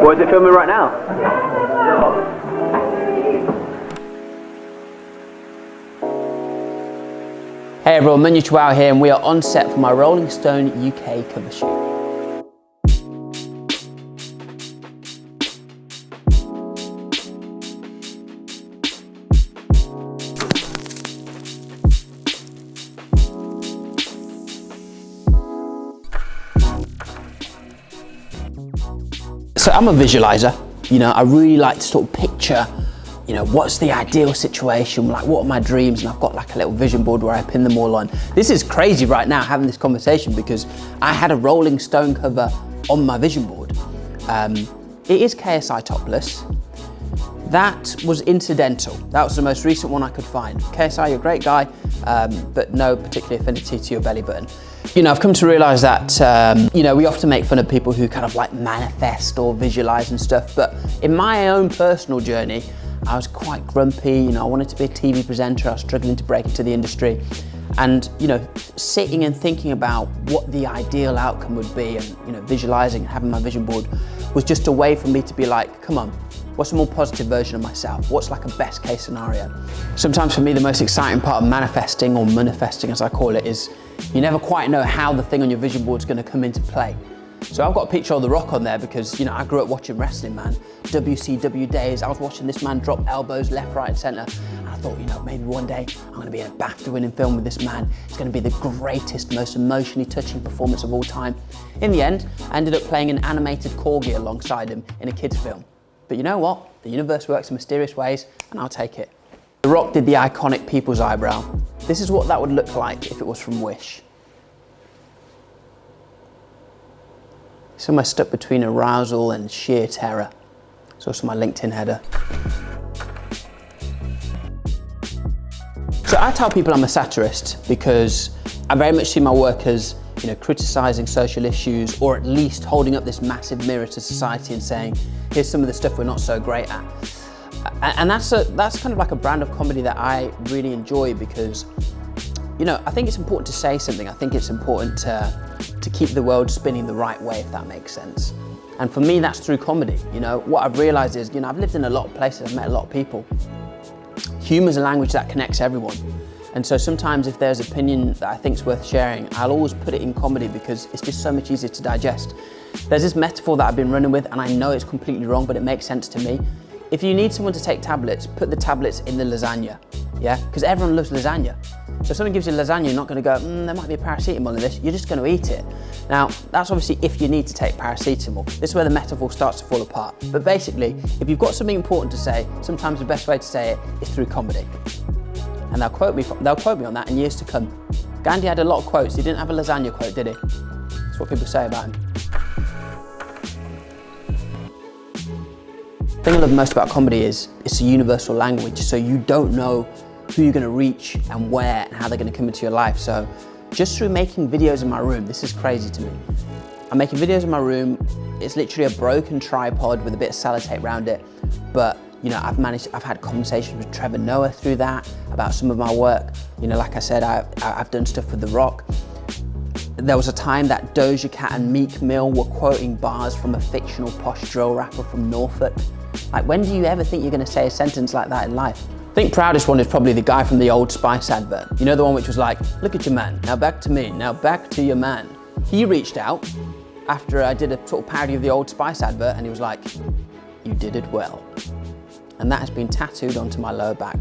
What is it filming right now? Hey everyone, Munya Chawawa here, and we are on set for my Rolling Stone UK cover shoot. So I'm a visualizer, you know, I really like to sort of picture, you know, what's the ideal situation, like what are my dreams, and I've got like a little vision board where I pin them all on. This is crazy right now having this conversation because I had a Rolling Stone cover on my vision board. It is KSI topless. That was incidental. That was the most recent one I could find. KSI, you're a great guy, but no particular affinity to your belly button. You know, I've come to realize that, you know, we often make fun of people who kind of like manifest or visualize and stuff, but in my own personal journey, I was quite grumpy, you know, I wanted to be a TV presenter, I was struggling to break into the industry. And, you know, sitting and thinking about what the ideal outcome would be and, you know, visualizing and having my vision board was just a way for me to be like, come on, what's a more positive version of myself? What's like a best case scenario? Sometimes for me, the most exciting part of manifesting, or manifesting as I call it, is you never quite know how the thing on your vision board is going to come into play. So I've got a picture of The Rock on there because, you know, I grew up watching wrestling, man. WCW days, I was watching this man drop elbows left, right, and center. And I thought, you know, maybe one day I'm going to be in a BAFTA-winning film with this man. It's going to be the greatest, most emotionally touching performance of all time. In the end, I ended up playing an animated corgi alongside him in a kid's film. But you know what? The universe works in mysterious ways, and I'll take it. The Rock did the iconic people's eyebrow. This is what that would look like if it was from Wish. Somewhere stuck between arousal and sheer terror. It's also my LinkedIn header. So I tell people I'm a satirist because I very much see my work as, you know, criticising social issues, or at least holding up this massive mirror to society and saying, here's some of the stuff we're not so great at. And that's kind of like a brand of comedy that I really enjoy because, you know, I think it's important to say something. I think it's important to keep the world spinning the right way, if that makes sense. And for me, that's through comedy. You know, what I've realized is, you know, I've lived in a lot of places, I've met a lot of people. Humor's a language that connects everyone. And so sometimes if there's opinion that I think's worth sharing, I'll always put it in comedy because it's just so much easier to digest. There's this metaphor that I've been running with, and I know it's completely wrong, but it makes sense to me. If you need someone to take tablets, put the tablets in the lasagna, yeah? Because everyone loves lasagna. So if someone gives you lasagna, you're not going to go, there might be a paracetamol in this, you're just going to eat it. Now, that's obviously if you need to take paracetamol. This is where the metaphor starts to fall apart. But basically, if you've got something important to say, sometimes the best way to say it is through comedy. And they'll quote me on that in years to come. Gandhi had a lot of quotes, he didn't have a lasagna quote, did he? That's what people say about him. The thing I love most about comedy is it's a universal language, so you don't know who you're going to reach and where and how they're going to come into your life. So just through making videos in my room, this is crazy to me. I'm making videos in my room, it's literally a broken tripod with a bit of sellotape around it, but you know, I've had conversations with Trevor Noah through that about some of my work. You know, like I said, I've done stuff with The Rock. There was a time that Doja Cat and Meek Mill were quoting bars from a fictional posh drill rapper from Norfolk. Like, when do you ever think you're going to say a sentence like that in life? I think proudest one is probably the guy from the Old Spice advert. You know, the one which was like, look at your man, now back to me, now back to your man. He reached out after I did a sort of parody of the Old Spice advert, and he was like, you did it well. And that has been tattooed onto my lower back.